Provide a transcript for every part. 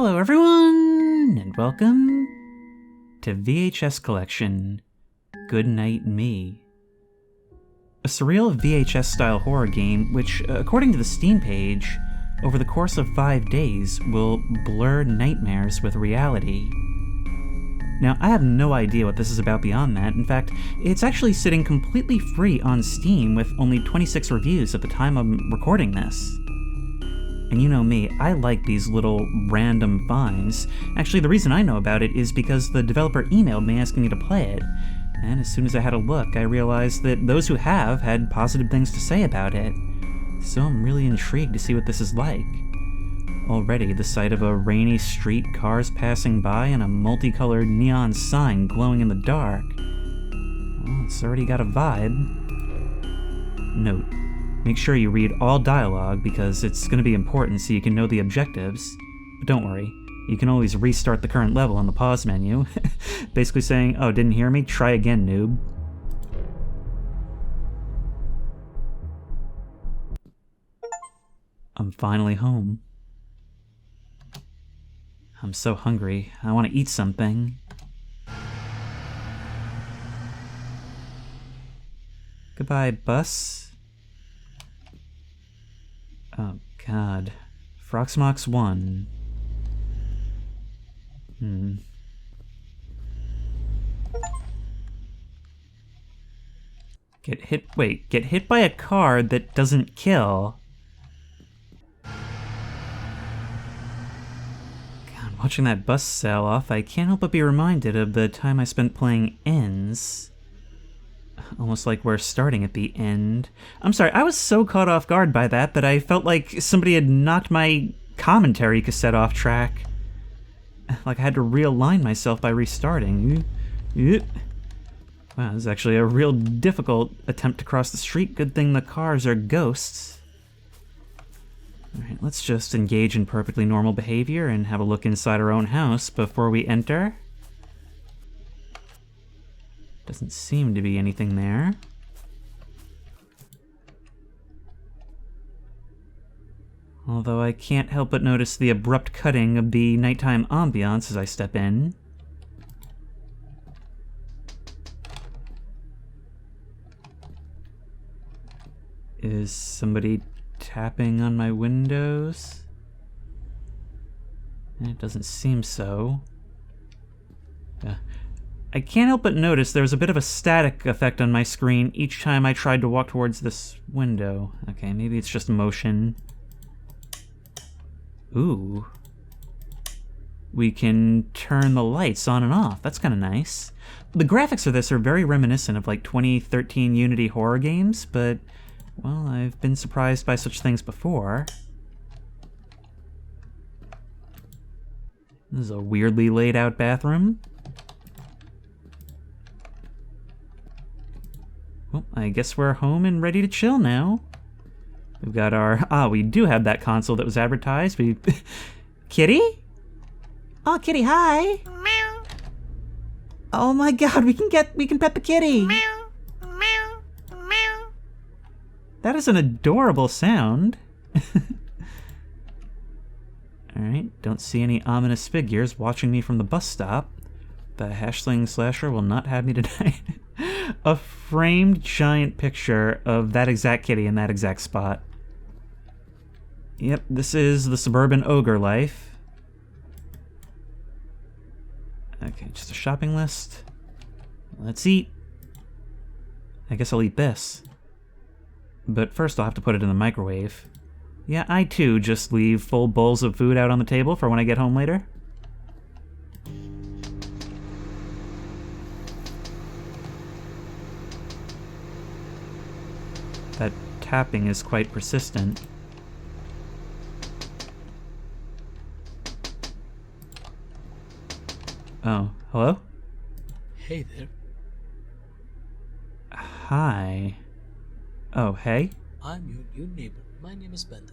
Hello everyone, and welcome to VHS Collection, Goodnight Me. A surreal VHS-style horror game which, according to the Steam page, over the course of 5 days will blur nightmares with reality. Now, I have no idea what this is about beyond that. In fact, it's actually sitting completely free on Steam with only 26 reviews at the time I'm recording this. And you know me, I like these little random finds. Actually, the reason I know about it is because the developer emailed me asking me to play it. And as soon as I had a look, I realized that those who have had positive things to say about it. So I'm really intrigued to see what this is like. Already, the sight of a rainy street, cars passing by, and a multicolored neon sign glowing in the dark. Well, it's already got a vibe. Note: make sure you read all dialogue because it's going to be important so you can know the objectives. But don't worry, you can always restart the current level on the pause menu. Basically saying, oh, didn't hear me? Try again, noob. I'm finally home. I'm so hungry. I want to eat something. Goodbye, bus. Oh, God. Froxmox 1. Get hit by a car that doesn't kill. God, watching that bus sail off, I can't help but be reminded of the time I spent playing Ends. Almost like we're starting at the end. I'm sorry, I was so caught off guard by that I felt like somebody had knocked my commentary cassette off track. Like I had to realign myself by restarting. Wow, this is actually a real difficult attempt to cross the street. Good thing the cars are ghosts. Alright, let's just engage in perfectly normal behavior and have a look inside our own house before we enter. Doesn't seem to be anything there. Although I can't help but notice the abrupt cutting of the nighttime ambiance as I step in. Is somebody tapping on my windows? It doesn't seem so. I can't help but notice there's a bit of a static effect on my screen each time I tried to walk towards this window. Okay, maybe it's just motion. Ooh. We can turn the lights on and off. That's kind of nice. The graphics of this are very reminiscent of like 2013 Unity horror games, but, well, I've been surprised by such things before. This is a weirdly laid out bathroom. Well, I guess we're home and ready to chill now. We've got our... we do have that console that was advertised. Kitty? Oh, Kitty, hi! Meow. Oh my God, we can pet the kitty! Meow. Meow. Meow. That is an adorable sound. Alright, don't see any ominous figures watching me from the bus stop. The hashling slasher will not have me tonight. A framed giant picture of that exact kitty in that exact spot. Yep, this is the suburban ogre life. Okay, just a shopping list. Let's eat. I guess I'll eat this. But first I'll have to put it in the microwave. Yeah, I too just leave full bowls of food out on the table for when I get home later. That tapping is quite persistent. Oh, hello? Hey there. Hi. Oh, hey? I'm your new neighbor. My name is Bender.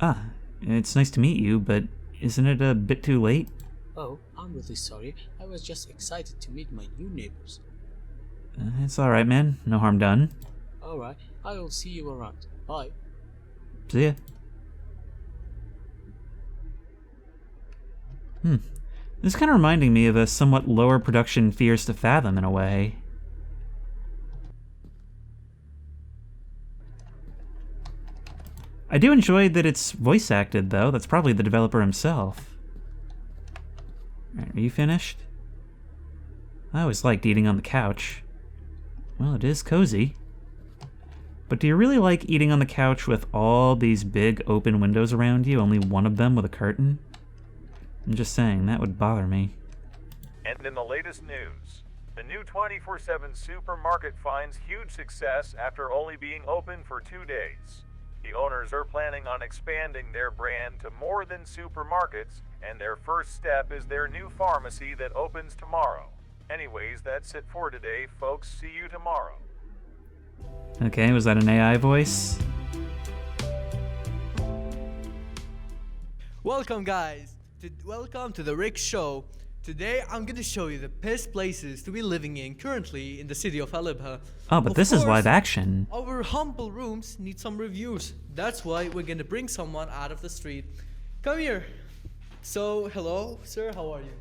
Ah, it's nice to meet you, but isn't it a bit too late? Oh, I'm really sorry. I was just excited to meet my new neighbors. It's alright, man. No harm done. Alright, I will see you around. Bye. See ya. This is kind of reminding me of a somewhat lower production Fears to Fathom in a way. I do enjoy that it's voice acted, though. That's probably the developer himself. Alright, are you finished? I always liked eating on the couch. Well, it is cozy. But do you really like eating on the couch with all these big open windows around you, only one of them with a curtain? I'm just saying, that would bother me. And in the latest news, the new 24/7 supermarket finds huge success after only being open for 2 days. The owners are planning on expanding their brand to more than supermarkets, and their first step is their new pharmacy that opens tomorrow. Anyways, that's it for today, folks. See you tomorrow. Okay, was that an AI voice? Welcome, guys. Welcome to the Rick Show. Today, I'm gonna show you the best places to be living in currently in the city of Aleppo. Oh, but Of this is course, live action. Our humble rooms need some reviews. That's why we're gonna bring someone out of the street. Come here. So, hello, sir. How are you?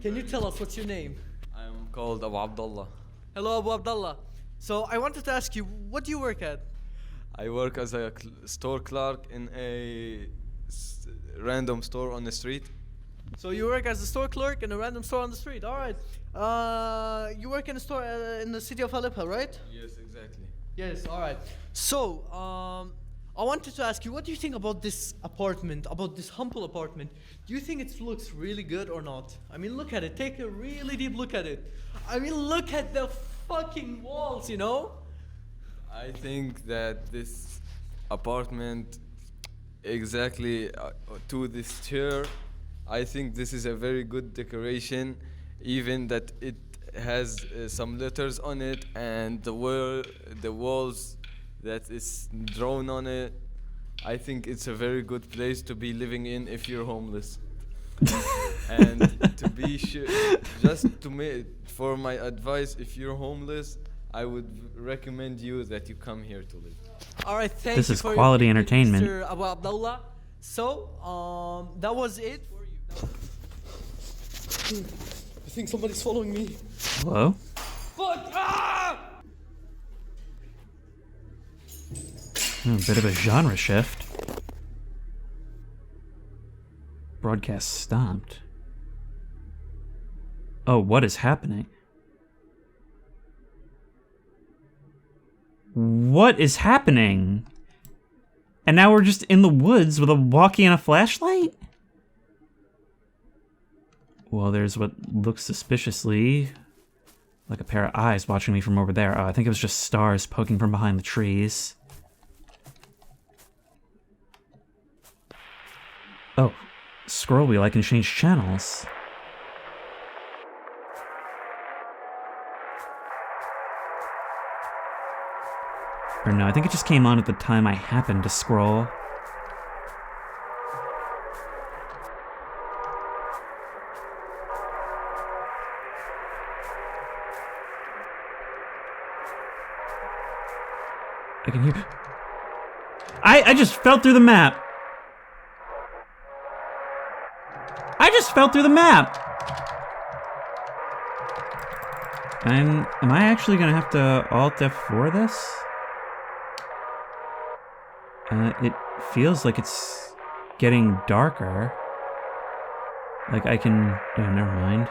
Can you tell us what's your name? I'm called Abu Abdullah. Hello, Abu Abdullah. So, I wanted to ask you, what do you work at? I work as a store clerk in a random store on the street. So you work as a store clerk in a random store on the street. All right. You work in a store in the city of Aleppo, right? Yes, exactly. Yes. All right. So I wanted to ask you, what do you think about this apartment, about this humble apartment? Do you think it looks really good or not? I mean, look at it. Take a really deep look at it. I mean, look at the fucking walls, you know? I think that this apartment, exactly to this chair, I think this is a very good decoration, even that it has some letters on it and the walls that is drawn on it. I think it's a very good place to be living in if you're homeless. And to be sure, just to make, for my advice, if you're homeless, I would recommend you that you come here to live. All right. Thank This you is for quality your opinion, entertainment. Mr. Abu Abdullah. So that was it. I think somebody's following me. Hello? Fuck! Ah! A bit of a genre shift. Broadcast stopped. Oh, what is happening? What is happening? And now we're just in the woods with a walkie and a flashlight? Well, there's what looks suspiciously like a pair of eyes watching me from over there. Oh, I think it was just stars poking from behind the trees. Oh, scroll wheel, I can change channels. Or no, I think it just came on at the time I happened to scroll. I can hear... I just fell through the map! I just fell through the map! Am I actually gonna have to Alt F4 this? It feels like it's getting darker. Like I can... Oh, never mind.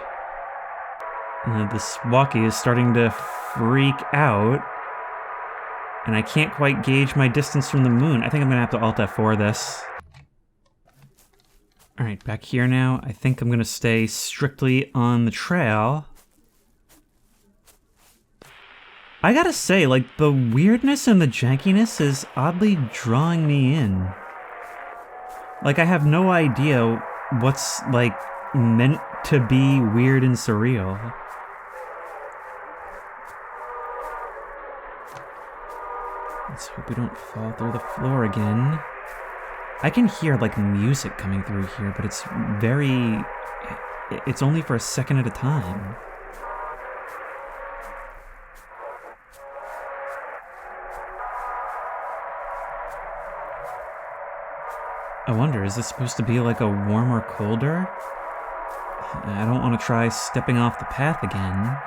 This walkie is starting to freak out. And I can't quite gauge my distance from the moon. I think I'm gonna have to Alt F4 this. Alright, back here now. I think I'm gonna stay strictly on the trail. I gotta say, like, the weirdness and the jankiness is oddly drawing me in. Like, I have no idea what's, like, meant to be weird and surreal. Let's hope we don't fall through the floor again. I can hear, like, music coming through here, but it's very... It's only for a second at a time. I wonder, is this supposed to be, like, a warmer, colder? I don't want to try stepping off the path again.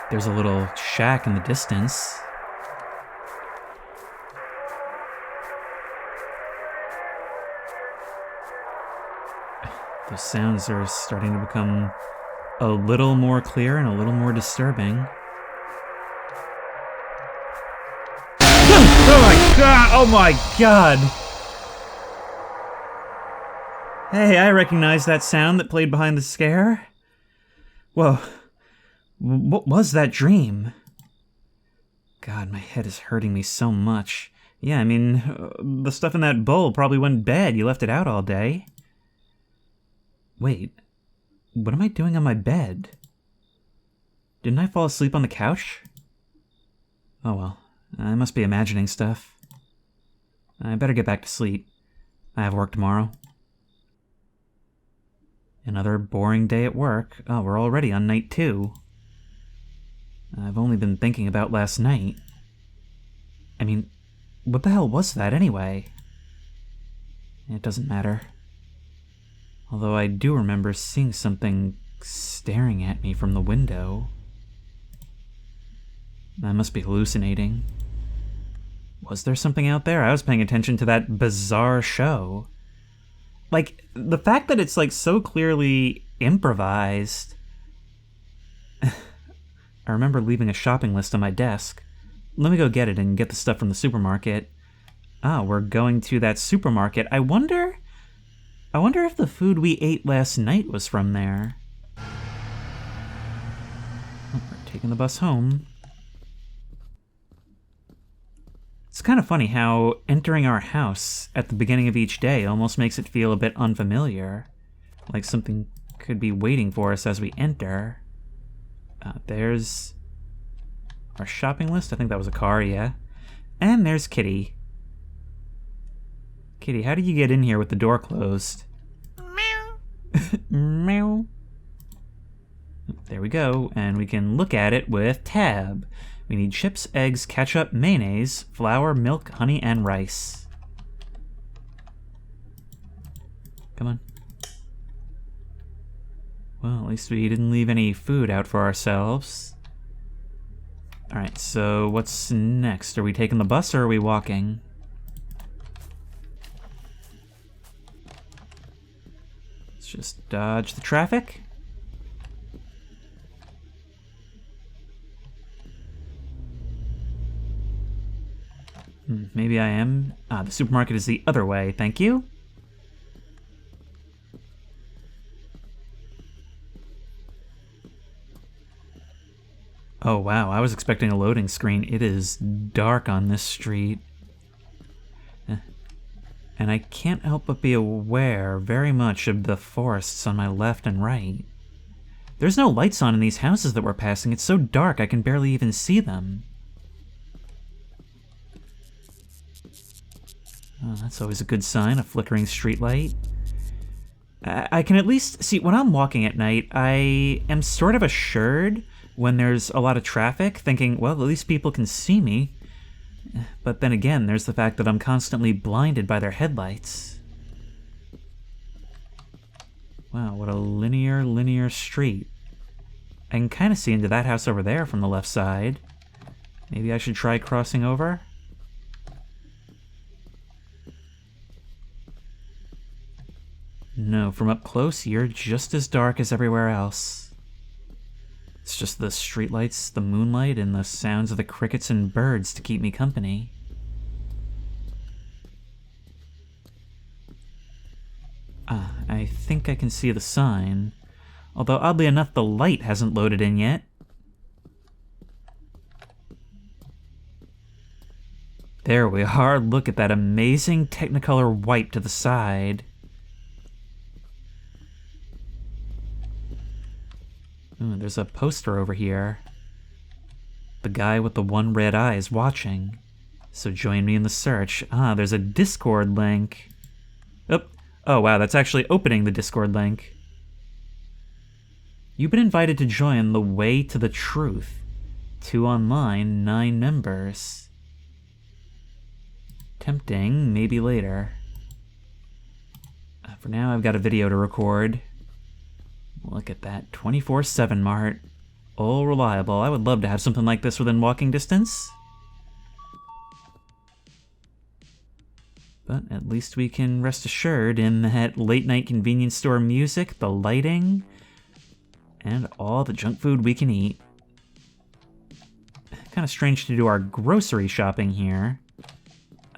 There's a little shack in the distance. Those sounds are starting to become a little more clear and a little more disturbing. Oh my god! Oh my god! Hey, I recognize that sound that played behind the scare. Whoa. What was that dream? God, my head is hurting me so much. Yeah, I mean, the stuff in that bowl probably went bad. You left it out all day. Wait, what am I doing on my bed? Didn't I fall asleep on the couch? Oh well, I must be imagining stuff. I better get back to sleep. I have work tomorrow. Another boring day at work. Oh, we're already on night 2. I've only been thinking about last night. I mean, what the hell was that anyway? It doesn't matter. Although I do remember seeing something staring at me from the window. I must be hallucinating. Was there something out there? I was paying attention to that bizarre show. Like, the fact that it's, like, so clearly improvised. I remember leaving a shopping list on my desk. Let me go get it and get the stuff from the supermarket. Ah, we're going to that supermarket. I wonder if the food we ate last night was from there. Oh, we're taking the bus home. It's kind of funny how entering our house at the beginning of each day almost makes it feel a bit unfamiliar. Like something could be waiting for us as we enter. There's our shopping list. I think that was a car, yeah. And there's Kitty. Kitty, how did you get in here with the door closed? Meow. Meow. There we go, and we can look at it with tab. We need chips, eggs, ketchup, mayonnaise, flour, milk, honey, and rice. Come on. Well, at least we didn't leave any food out for ourselves. Alright, so what's next? Are we taking the bus or are we walking? Let's just dodge the traffic. Maybe I am. Ah, the supermarket is the other way, thank you. Oh wow, I was expecting a loading screen. It is dark on this street. And I can't help but be aware very much of the forests on my left and right. There's no lights on in these houses that we're passing. It's so dark I can barely even see them. Oh, that's always a good sign, a flickering streetlight. I can at least see, when I'm walking at night, I am sort of assured when there's a lot of traffic, thinking, well, at least people can see me. But then again, there's the fact that I'm constantly blinded by their headlights. Wow, what a linear street. I can kind of see into that house over there from the left side. Maybe I should try crossing over? No, from up close, you're just as dark as everywhere else. It's just the streetlights, the moonlight, and the sounds of the crickets and birds to keep me company. Ah, I think I can see the sign. Although, oddly enough, the light hasn't loaded in yet. There we are. Look at that amazing Technicolor white to the side. Ooh, there's a poster over here. The guy with the one red eye is watching. So join me in the search. Ah, there's a Discord link. Oh wow, that's actually opening the Discord link. You've been invited to join the Way to the Truth. 2 online, 9 members. Tempting, maybe later. For now, I've got a video to record. Look at that, 24/7 Mart. All reliable. I would love to have something like this within walking distance. But at least we can rest assured in that late night convenience store music, the lighting, and all the junk food we can eat. Kind of strange to do our grocery shopping here.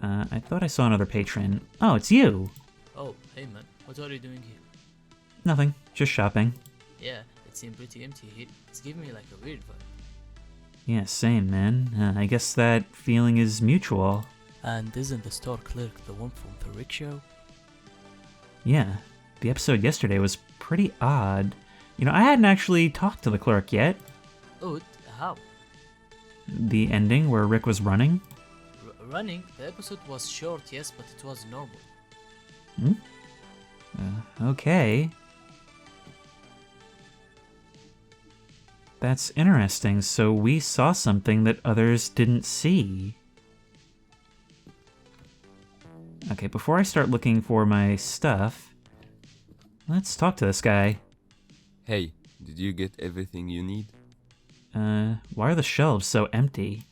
I thought I saw another patron. Oh, it's you! Oh, hey man, what are you doing here? Nothing, just shopping. Yeah, it seemed pretty empty here. It's giving me like a weird vibe. Yeah, same, man. I guess that feeling is mutual. And isn't the store clerk the one from the rickshaw? Yeah, the episode yesterday was pretty odd. You know, I hadn't actually talked to the clerk yet. Oh, how? The ending where Rick was running. Running? The episode was short, yes, but it was normal. Okay. That's interesting. So we saw something that others didn't see. Okay, before I start looking for my stuff, let's talk to this guy. Hey, did you get everything you need? Why are the shelves so empty?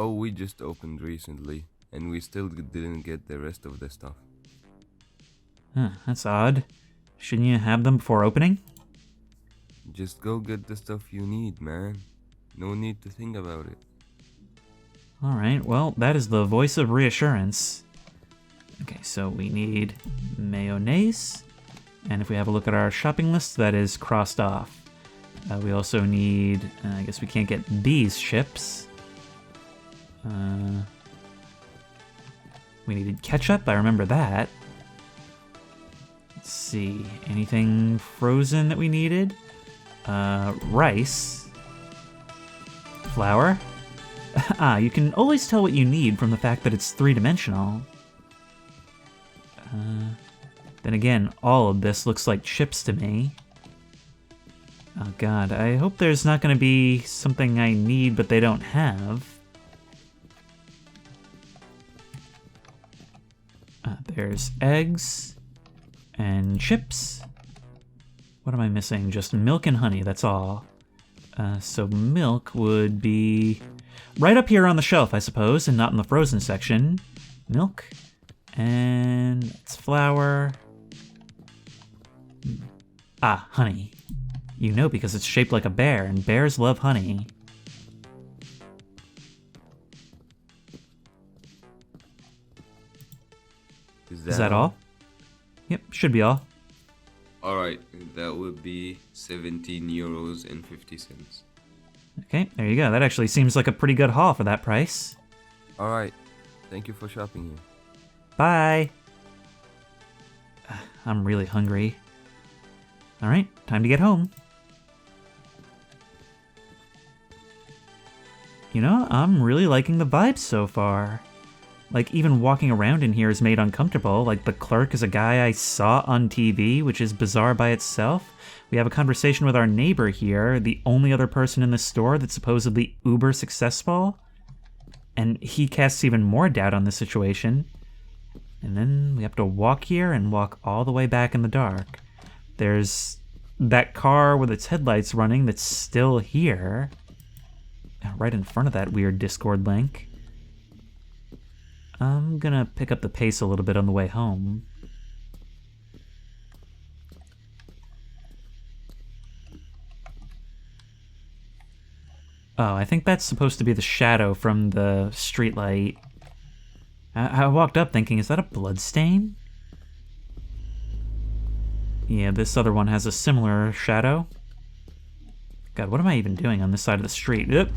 Oh, we just opened recently, and we still didn't get the rest of the stuff. Huh, that's odd. Shouldn't you have them before opening? Just go get the stuff you need, man. No need to think about it. Alright, well, that is the voice of reassurance. Okay, so we need mayonnaise. And if we have a look at our shopping list, that is crossed off. We also need, I guess we can't get these chips. We needed ketchup, I remember that. Let's see, anything frozen that we needed? Rice. Flour. You can always tell what you need from the fact that it's three-dimensional. Then again, all of this looks like chips to me. Oh god, I hope there's not going to be something I need but they don't have. There's eggs and chips. What am I missing? Just milk and honey, that's all. So milk would be right up here on the shelf, I suppose, and not in the frozen section. Milk, and it's flour. Honey. You know, because it's shaped like a bear, and bears love honey. Is that all? Yep, should be all. Alright, that would be 17 euros and 50 cents. Okay, there you go. That actually seems like a pretty good haul for that price. Alright, thank you for shopping here. Bye! I'm really hungry. Alright, time to get home. You know, I'm really liking the vibes so far. Like, even walking around in here is made uncomfortable. Like, the clerk is a guy I saw on TV, which is bizarre by itself. We have a conversation with our neighbor here, the only other person in the store that's supposedly uber successful. And he casts even more doubt on the situation. And then we have to walk here and walk all the way back in the dark. There's that car with its headlights running that's still here. Right in front of that weird Discord link. I'm gonna pick up the pace a little bit on the way home. Oh, I think that's supposed to be the shadow from the streetlight. I walked up thinking, is that a bloodstain? Yeah, this other one has a similar shadow. God, what am I even doing on this side of the street? Oop.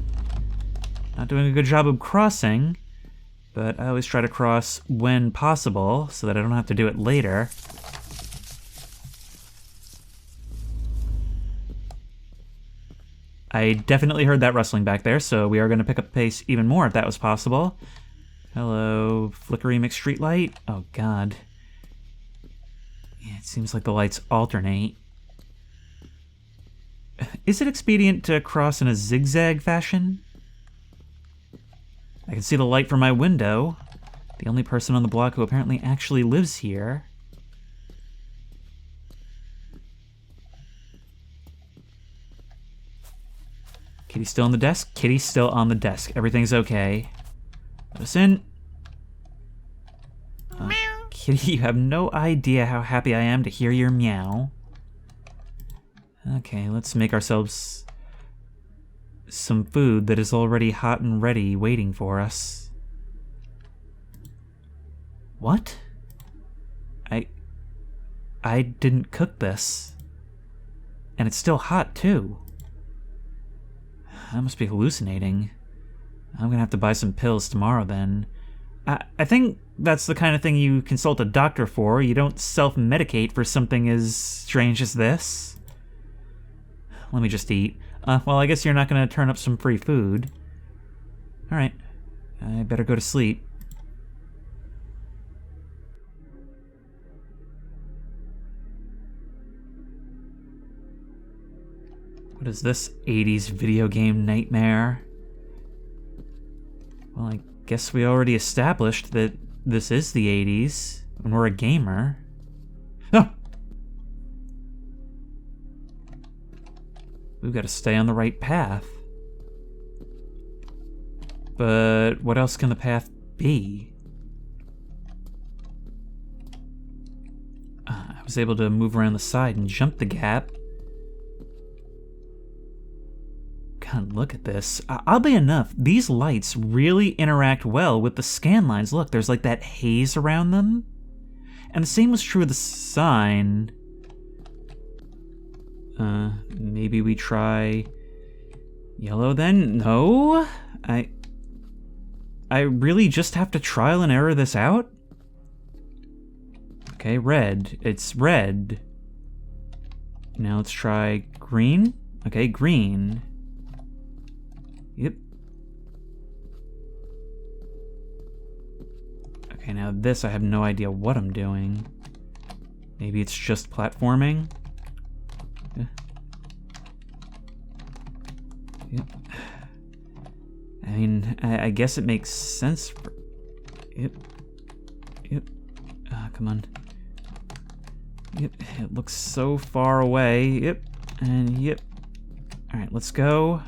Not doing a good job of crossing, but I always try to cross when possible so that I don't have to do it later. I definitely heard that rustling back there, so we are going to pick up the pace even more if that was possible. Hello, flickery McStreetlight. Oh god. Yeah, it seems like the lights alternate. Is it expedient to cross in a zigzag fashion? I can see the light from my window. The only person on the block who apparently actually lives here. Kitty's still on the desk? Kitty's still on the desk. Everything's okay. Listen. Kitty, you have no idea how happy I am to hear your meow. Okay, let's make ourselves some food that is already hot and ready, waiting for us. What? I didn't cook this. And it's still hot, too. I must be hallucinating. I'm gonna have to buy some pills tomorrow, then. I think that's the kind of thing you consult a doctor for. You don't self-medicate for something as strange as this. Let me just eat. Well, I guess you're not gonna turn up some free food. Alright. I better go to sleep. What is this 80s video game nightmare? Well, I guess we already established that this is the 80s, and we're a gamer. Oh! We've got to stay on the right path. But what else can the path be? I was able to move around the side and jump the gap. God, look at this. Oddly enough, these lights really interact well with the scan lines. Look, there's like that haze around them. And the same was true of the sign. Maybe we try yellow then? No? I really just have to trial and error this out? Okay, red. It's red. Now let's try green. Okay, green. Yep. Okay, now this, I have no idea what I'm doing. Maybe it's just platforming? Yep. I mean, I guess it makes sense for... Yep. Yep. Come on. Yep, it looks so far away. Yep. And yep. Alright, let's go.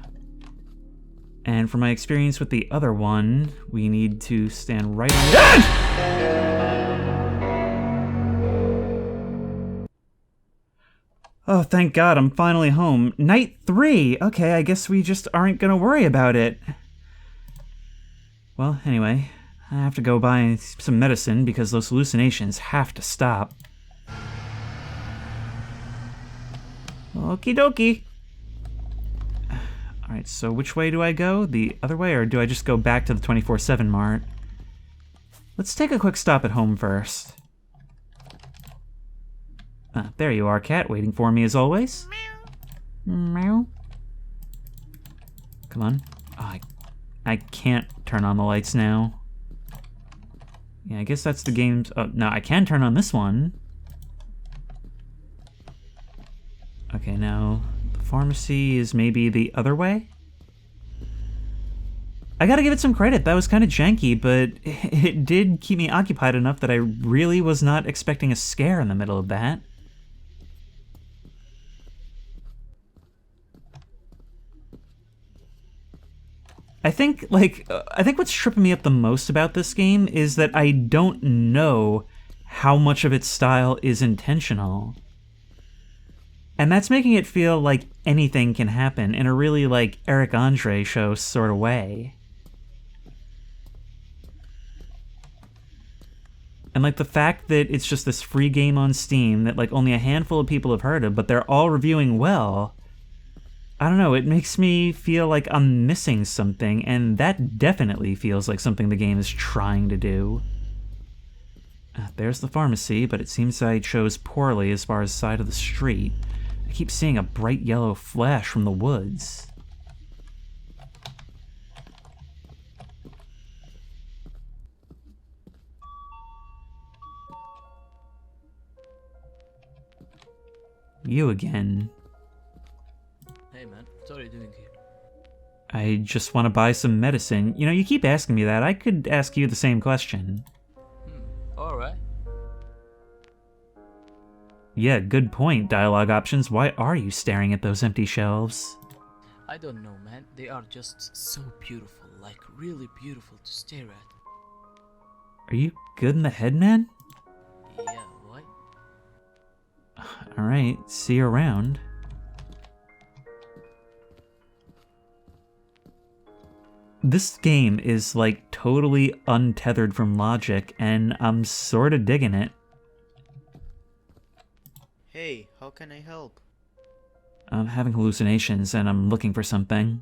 And from my experience with the other one, we need to stand right on it. Oh, thank God, I'm finally home. Night 3! Okay, I guess we just aren't gonna worry about it. Well, anyway, I have to go buy some medicine because those hallucinations have to stop. Okie dokie. Alright, so which way do I go? The other way, or do I just go back to the 24/7 mart? Let's take a quick stop at home first. There you are, cat, waiting for me as always. Meow. Come on. Oh, I can't turn on the lights now. Yeah, I guess that's the game's... Oh, no, I can turn on this one. Okay, now... Pharmacy is maybe the other way? I gotta give it some credit, that was kind of janky, but it did keep me occupied enough that I really was not expecting a scare in the middle of that. I think what's tripping me up the most about this game is that I don't know how much of its style is intentional. And that's making it feel like anything can happen in a really, like, Eric Andre show sort of way. And, like, the fact that it's just this free game on Steam that, like, only a handful of people have heard of, but they're all reviewing well, I don't know, it makes me feel like I'm missing something, and that definitely feels like something the game is trying to do. There's the pharmacy, but it seems I chose poorly as far as side of the street. I keep seeing a bright yellow flash from the woods. You again. Hey man, what are you doing here? I just want to buy some medicine. You know, you keep asking me that. I could ask you the same question. Alright. Yeah, good point, dialogue options. Why are you staring at those empty shelves? I don't know, man. They are just so beautiful, like really beautiful to stare at. Are you good in the head, man? Yeah, what? Alright, see you around. This game is like totally untethered from logic, and I'm sorta digging it. Hey, how can I help? I'm having hallucinations and I'm looking for something.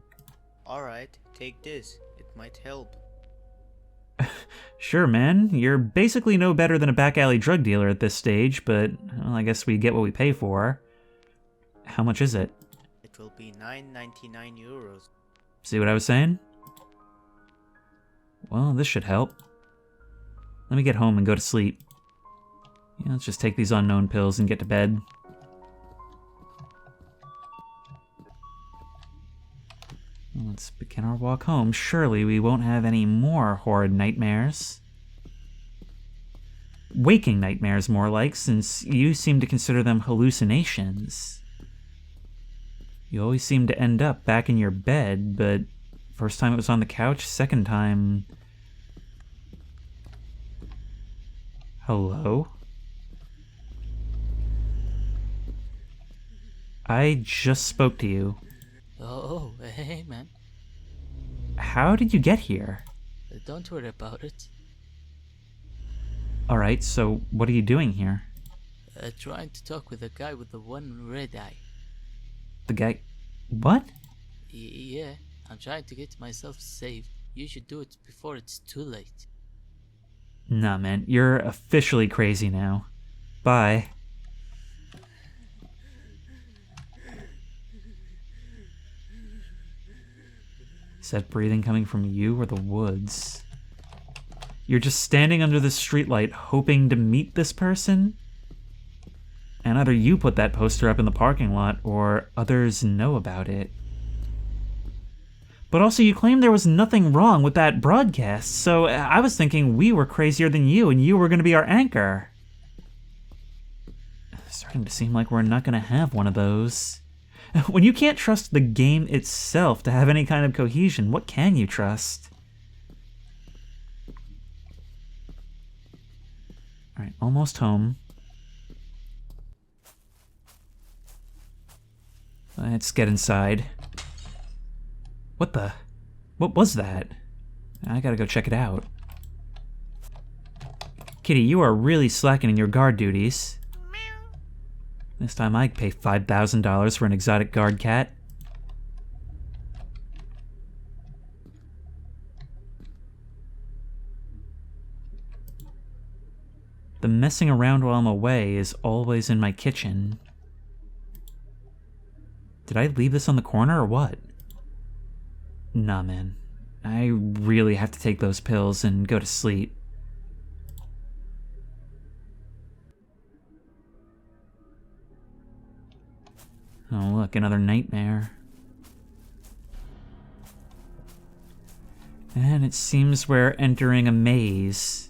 Alright, take this. It might help. Sure, man. You're basically no better than a back alley drug dealer at this stage, but well, I guess we get what we pay for. How much is it? It will be 9.99 euros. See what I was saying? Well, this should help. Let me get home and go to sleep. Yeah, let's just take these unknown pills and get to bed. Let's begin our walk home. Surely we won't have any more horrid nightmares. Waking nightmares, more like, since you seem to consider them hallucinations. You always seem to end up back in your bed, but first time it was on the couch, second time... Hello? I just spoke to you. Oh, hey, man. How did you get here? Don't worry about it. Alright, so what are you doing here? Trying to talk with the guy with the one red eye. The guy... What? Yeah, I'm trying to get myself saved. You should do it before it's too late. Nah, man, you're officially crazy now. Bye. Is that breathing coming from you or the woods? You're just standing under the streetlight hoping to meet this person? And either you put that poster up in the parking lot, or others know about it. But also, you claimed there was nothing wrong with that broadcast, so I was thinking we were crazier than you, and you were going to be our anchor. It's starting to seem like we're not going to have one of those. When you can't trust the game itself to have any kind of cohesion, what can you trust? Alright, almost home. Let's get inside. What the? What was that? I gotta go check it out. Kitty, you are really slacking in your guard duties. This time I'd pay $5,000 for an exotic guard cat. The messing around while I'm away is always in my kitchen. Did I leave this on the corner or what? Nah, man. I really have to take those pills and go to sleep. Oh, look, another nightmare. And it seems we're entering a maze.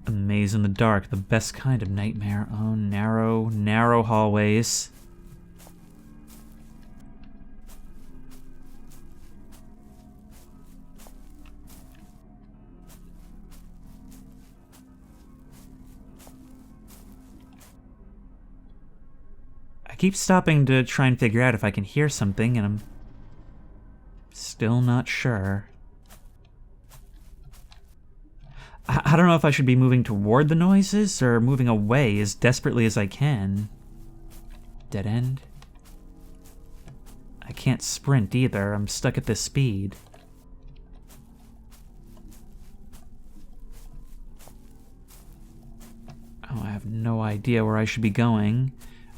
A maze in the dark, the best kind of nightmare. Oh, narrow, narrow hallways. I keep stopping to try and figure out if I can hear something, and I'm still not sure. I don't know if I should be moving toward the noises or moving away as desperately as I can. Dead end. I can't sprint either. I'm stuck at this speed. Oh, I have no idea where I should be going.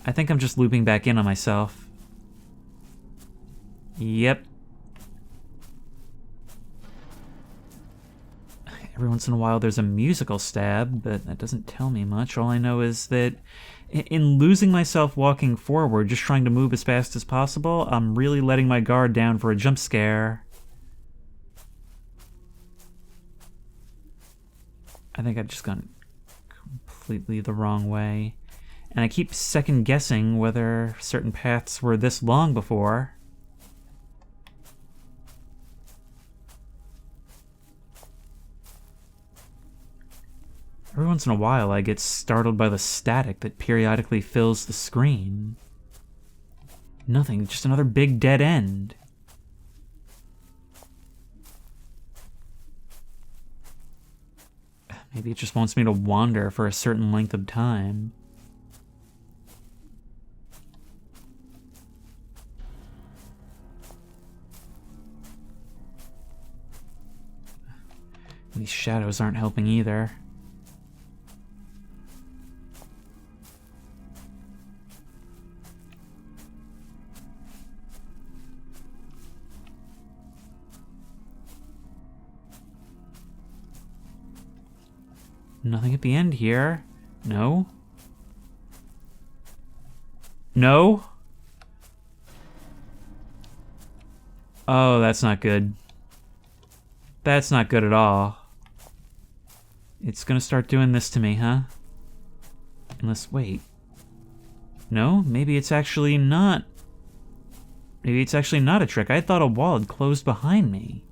I think I'm just looping back in on myself. Yep. Every once in a while there's a musical stab, but that doesn't tell me much. All I know is that in losing myself walking forward, just trying to move as fast as possible, I'm really letting my guard down for a jump scare. I think I've just gone completely the wrong way. And I keep second guessing whether certain paths were this long before. Every once in a while I get startled by the static that periodically fills the screen. Nothing, just another big dead end. Maybe it just wants me to wander for a certain length of time. And these shadows aren't helping either. Nothing at the end here. No. No? Oh, that's not good. That's not good at all. It's gonna start doing this to me, huh? Unless, wait. No? Maybe it's actually not. Maybe it's actually not a trick. I thought a wall had closed behind me.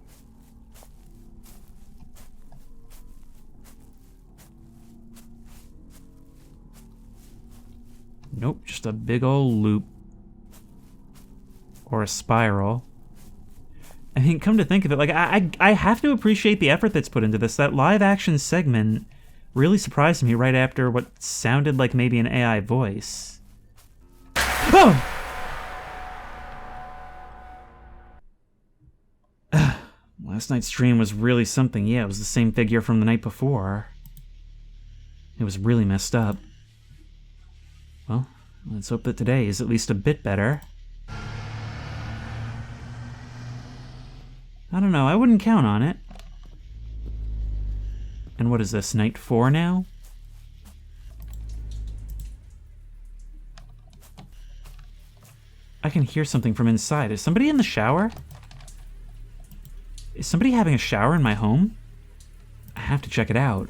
Nope, just a big old loop. Or a spiral. I mean, come to think of it, like, I have to appreciate the effort that's put into this. That live action segment really surprised me right after what sounded like maybe an AI voice. Oh! Last night's stream was really something. Yeah, it was the same figure from the night before. It was really messed up. Well, let's hope that today is at least a bit better. I don't know, I wouldn't count on it. And what is this, night 4 now? I can hear something from inside. Is somebody in the shower? Is somebody having a shower in my home? I have to check it out.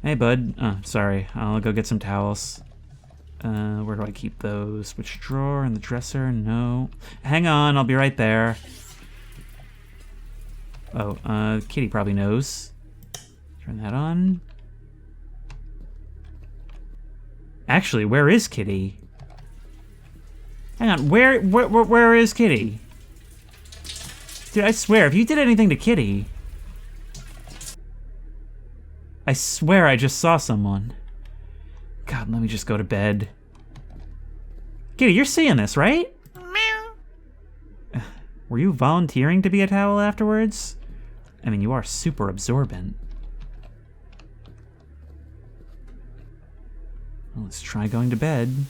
Hey, bud. Oh, sorry. I'll go get some towels. Where do I keep those? Which drawer? In the dresser? No. Hang on, I'll be right there. Oh, Kitty probably knows. Turn that on. Actually, where is Kitty? Hang on, where is Kitty? Dude, I swear, if you did anything to Kitty... I swear I just saw someone. God, let me just go to bed. Kitty, you're seeing this, right? Meow. Were you volunteering to be a towel afterwards? I mean, you are super absorbent. Well, let's try going to bed.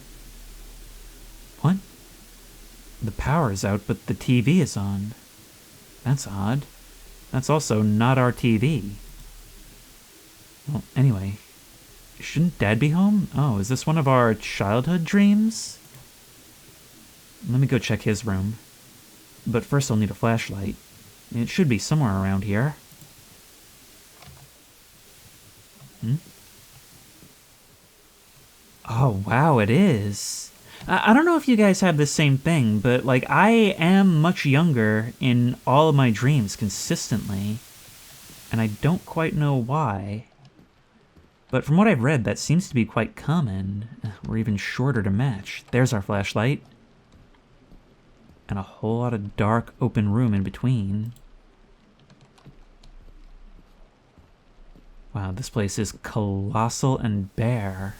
What? The power is out, but the TV is on. That's odd. That's also not our TV. Well, anyway, shouldn't Dad be home? Oh, is this one of our childhood dreams? Let me go check his room. But first I'll need a flashlight. It should be somewhere around here. Oh, wow, it is. I don't know if you guys have the same thing, but, like, I am much younger in all of my dreams consistently. And I don't quite know why. But from what I've read, that seems to be quite common, or even shorter to match. There's our flashlight. And a whole lot of dark, open room in between. Wow, this place is colossal and bare.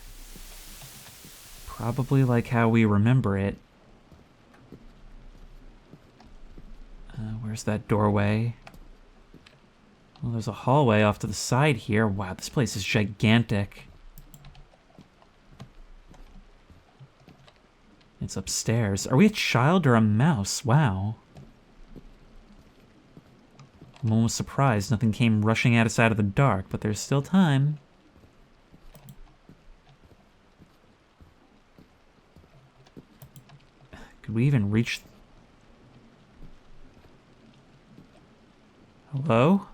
Probably like how we remember it. Where's that doorway? Well, there's a hallway off to the side here. Wow, this place is gigantic. It's upstairs. Are we a child or a mouse? Wow. I'm almost surprised nothing came rushing at us out of the dark, but there's still time. Could we even reach... Hello?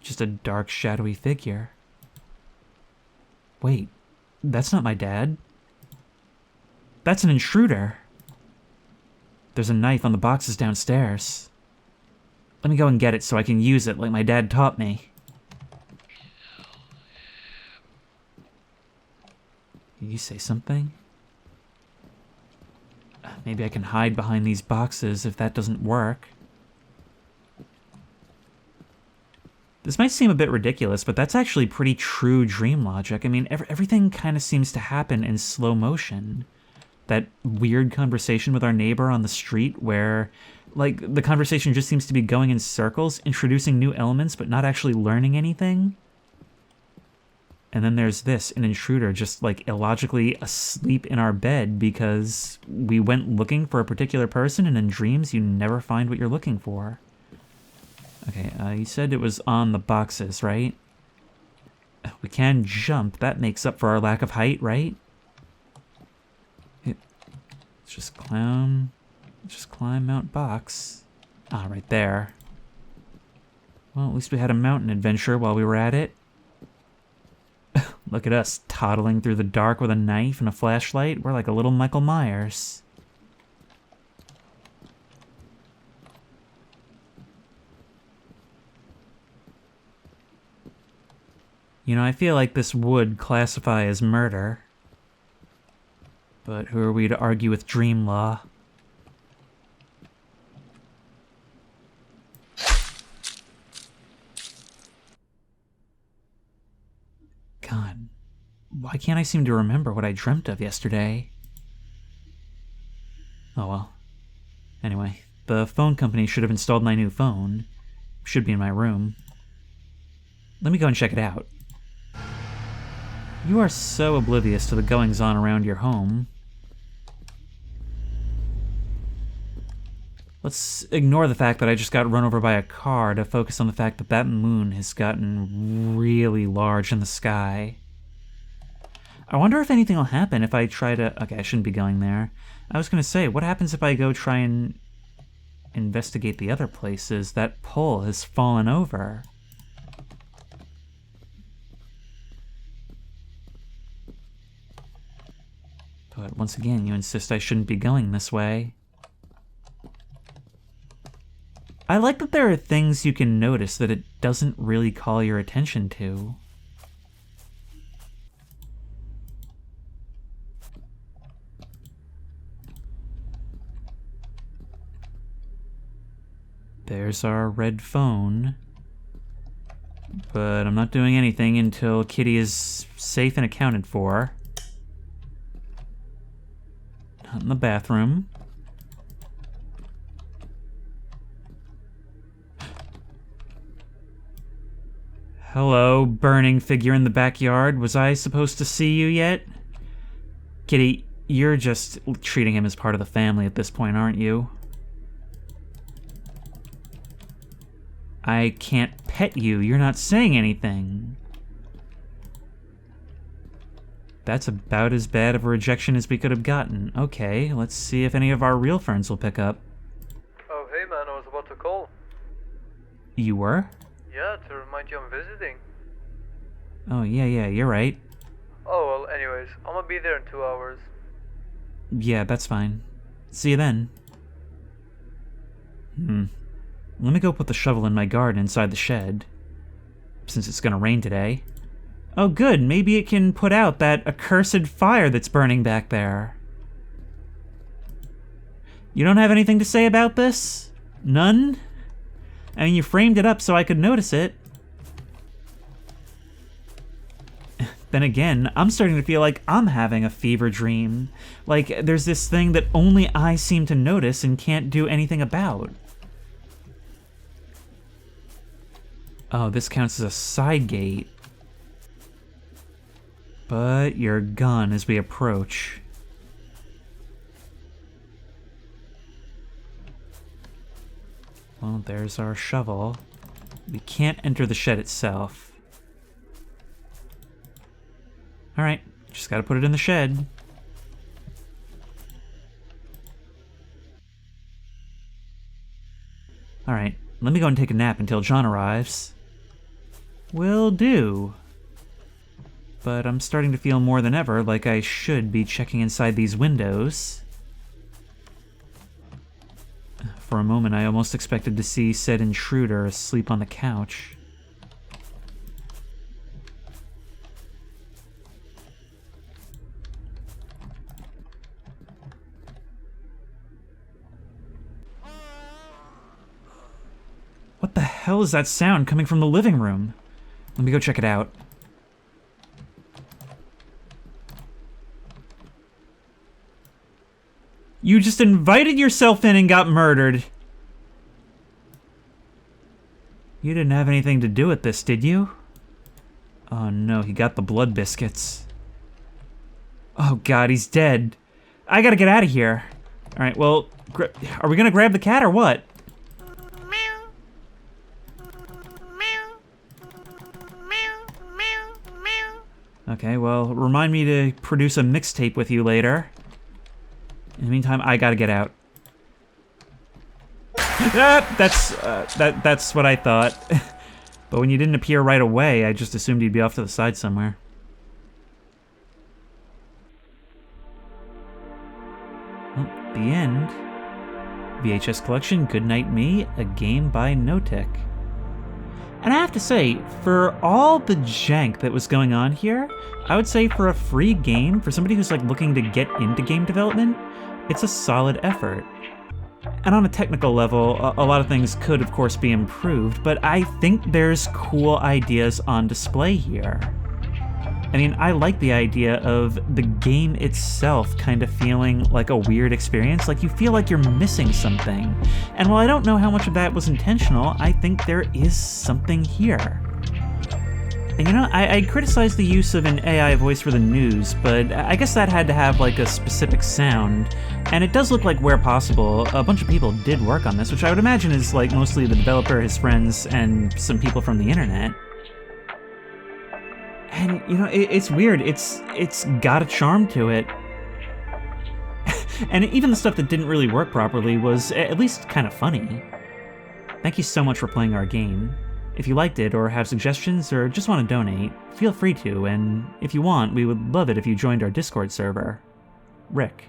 Just a dark, shadowy figure. Wait, that's not my dad. That's an intruder. There's a knife on the boxes downstairs. Let me go and get it so I can use it like my dad taught me. You say something? Maybe I can hide behind these boxes if that doesn't work. This might seem a bit ridiculous, but that's actually pretty true dream logic. I mean, everything kind of seems to happen in slow motion. That weird conversation with our neighbor on the street where, like, the conversation just seems to be going in circles, introducing new elements, but not actually learning anything. And then there's this, an intruder just, like, illogically asleep in our bed because we went looking for a particular person, and in dreams you never find what you're looking for. Okay, you said it was on the boxes, right? We can jump. That makes up for our lack of height, right? Let's just climb Mount Box. Ah, right there. Well, at least we had a mountain adventure while we were at it. Look at us, toddling through the dark with a knife and a flashlight. We're like a little Michael Myers. You know, I feel like this would classify as murder. But who are we to argue with dream law? God, why can't I seem to remember what I dreamt of yesterday? Oh well. Anyway, the phone company should have installed my new phone. Should be in my room. Let me go and check it out. You are so oblivious to the goings-on around your home. Let's ignore the fact that I just got run over by a car to focus on the fact that that moon has gotten really large in the sky. I wonder if anything will happen if I try to... Okay, I shouldn't be going there. I was going to say, what happens if I go try and investigate the other places? That pole has fallen over. But once again, you insist I shouldn't be going this way. I like that there are things you can notice that it doesn't really call your attention to. There's our red phone. But I'm not doing anything until Kitty is safe and accounted for. Not in the bathroom. Hello, burning figure in the backyard. Was I supposed to see you yet? Kitty, you're just treating him as part of the family at this point, aren't you? I can't pet you. You're not saying anything. That's about as bad of a rejection as we could have gotten. Okay, let's see if any of our real friends will pick up. Oh, hey man, I was about to call. You were? Yeah, to remind you I'm visiting. Oh, yeah, you're right. Oh, well, anyways, I'm gonna be there in 2 hours. Yeah, that's fine. See you then. Let me go put the shovel in my garden inside the shed. Since it's gonna rain today. Oh good, maybe it can put out that accursed fire that's burning back there. You don't have anything to say about this? None? I mean, you framed it up so I could notice it. Then again, I'm starting to feel like I'm having a fever dream. Like, there's this thing that only I seem to notice and can't do anything about. Oh, this counts as a side gate. But you're gone as we approach. Well, there's our shovel. We can't enter the shed itself. Alright, just gotta put it in the shed. Alright, let me go and take a nap until John arrives. Will do. But I'm starting to feel more than ever like I should be checking inside these windows. For a moment, I almost expected to see said intruder asleep on the couch. What the hell is that sound coming from the living room? Let me go check it out. You just invited yourself in and got murdered. You didn't have anything to do with this, did you? Oh no, he got the blood biscuits. Oh god, he's dead. I gotta get out of here. Alright, well, are we gonna grab the cat or what? Okay, well, remind me to produce a mixtape with you later. In the meantime, I gotta get out. That's what I thought. But when you didn't appear right away, I just assumed you'd be off to the side somewhere. Well, the end. VHS collection, Goodnight Me, a game by Notech. And I have to say, for all the jank that was going on here, I would say for a free game, for somebody who's like looking to get into game development, it's a solid effort. And on a technical level, a lot of things could of course be improved, but I think there's cool ideas on display here. I mean, I like the idea of the game itself kind of feeling like a weird experience, like you feel like you're missing something. And while I don't know how much of that was intentional, I think there is something here. And you know, I criticized the use of an AI voice for the news, but I guess that had to have like a specific sound. And it does look like where possible, a bunch of people did work on this, which I would imagine is like mostly the developer, his friends, and some people from the internet. And, you know, it's weird. It's got a charm to it. And even the stuff that didn't really work properly was at least kind of funny. Thank you so much for playing our game. If you liked it, or have suggestions, or just want to donate, feel free to, and if you want, we would love it if you joined our Discord server. Rick.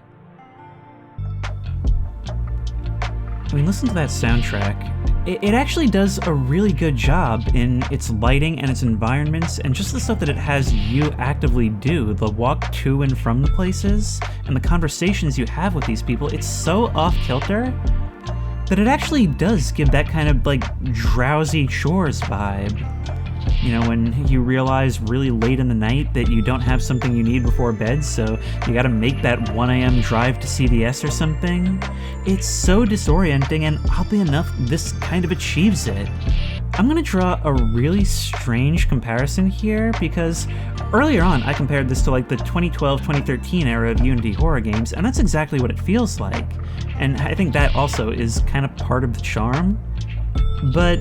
I mean, listen to that soundtrack. It actually does a really good job in its lighting and its environments and just the stuff that it has you actively do, the walk to and from the places, and the conversations you have with these people. It's so off-kilter that it actually does give that kind of, like, drowsy chores vibe. You know, when you realize really late in the night that you don't have something you need before bed, so you gotta make that 1 a.m. drive to CVS or something. It's so disorienting, and oddly enough, this kind of achieves it. I'm gonna draw a really strange comparison here, because earlier on I compared this to like the 2012-2013 era of Unity horror games, and that's exactly what it feels like. And I think that also is kind of part of the charm. But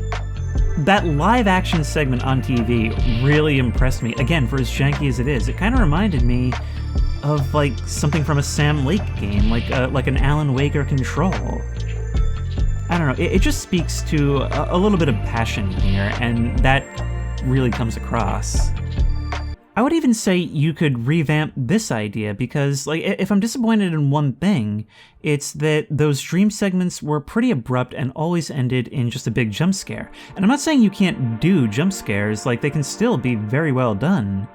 that live action segment on TV really impressed me. Again, for as janky as it is, it kind of reminded me of like something from a Sam Lake game, like an Alan Wake or Control. I don't know, it just speaks to a little bit of passion here, and that really comes across. I would even say you could revamp this idea, because like if I'm disappointed in one thing, it's that those dream segments were pretty abrupt and always ended in just a big jump scare. And I'm not saying you can't do jump scares, like they can still be very well done,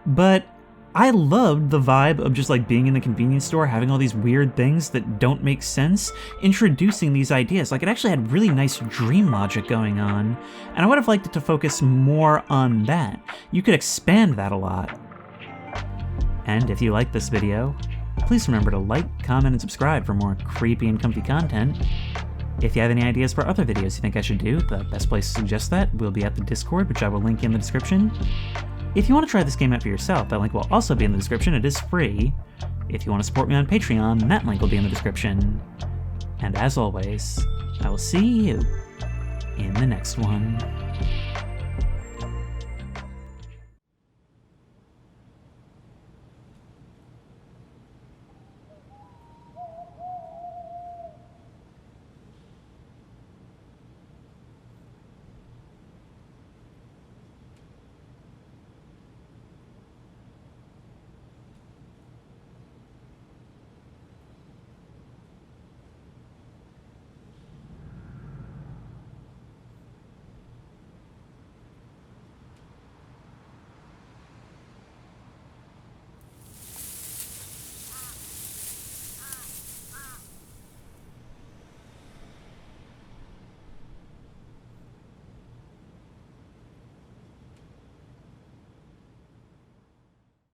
but I loved the vibe of just like being in the convenience store, having all these weird things that don't make sense, introducing these ideas. Like it actually had really nice dream logic going on, and I would have liked it to focus more on that. You could expand that a lot. And if you like this video, please remember to like, comment, and subscribe for more creepy and comfy content. If you have any ideas for other videos you think I should do, the best place to suggest that will be at the Discord, which I will link in the description. If you want to try this game out for yourself, that link will also be in the description. It is free. If you want to support me on Patreon, that link will be in the description. And as always, I will see you in the next one.